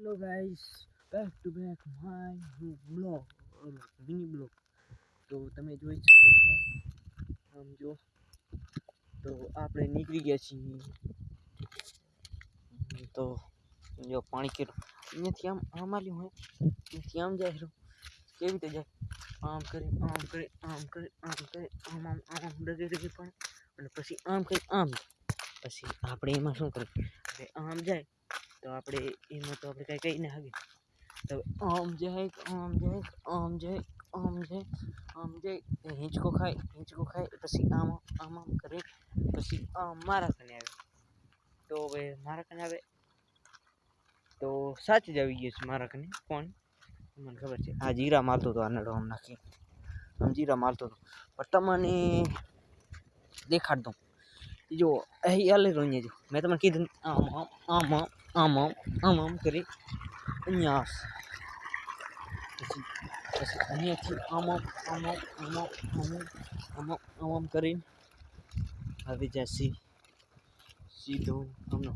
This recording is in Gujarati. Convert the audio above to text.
Hello guys, back to back my blog, mini blog. તો તમે જોઈ શકો છો, આમ જો. તો આપણે નીકળી ગયા છીએ. તો જો પાણી કેટલું અહીંયાથી આમ આલ્યું હોય, અહીંયાથી આમ જાય રહ્યું. કેવી રીતે જાય? આમ કરી આમ કરી આમ કરી આમ કરી આમ આમ આમ ડગે પણ, અને પછી આમ કરી આમ. પછી આપણે એમાં શું કરીએ? આમ જાય તો આપણે એમાં તો આપણે કાંઈ કહી ના શકીએ. તો આમ જાય આમ જાય આમ જાય આમ જાય આમ જાય, હિંચકો ખાય પછી આમ આમ આમ કરે, પછી આમ મારા કને આવે. તો હવે મારા કને આવે તો સાચી જ આવી ગયું છે મારા કને. પણ મને ખબર છે આ જીરા મારતો હતો, આ નડો આમ નાખી આમ જીરા મારતો હતો. પણ તમને દેખાડ દઉં. જો અહીં હાલે રહ્યો અહીંયા. જો મેં તમને કીધું આમ આમ આમ આમ આમ આમ આમ કરી અહીંયા પછી અહીંયાથી આમ આમ આમ આમ આમ આમ આમ આમ કરીને આવી જશે સીધો આમનો.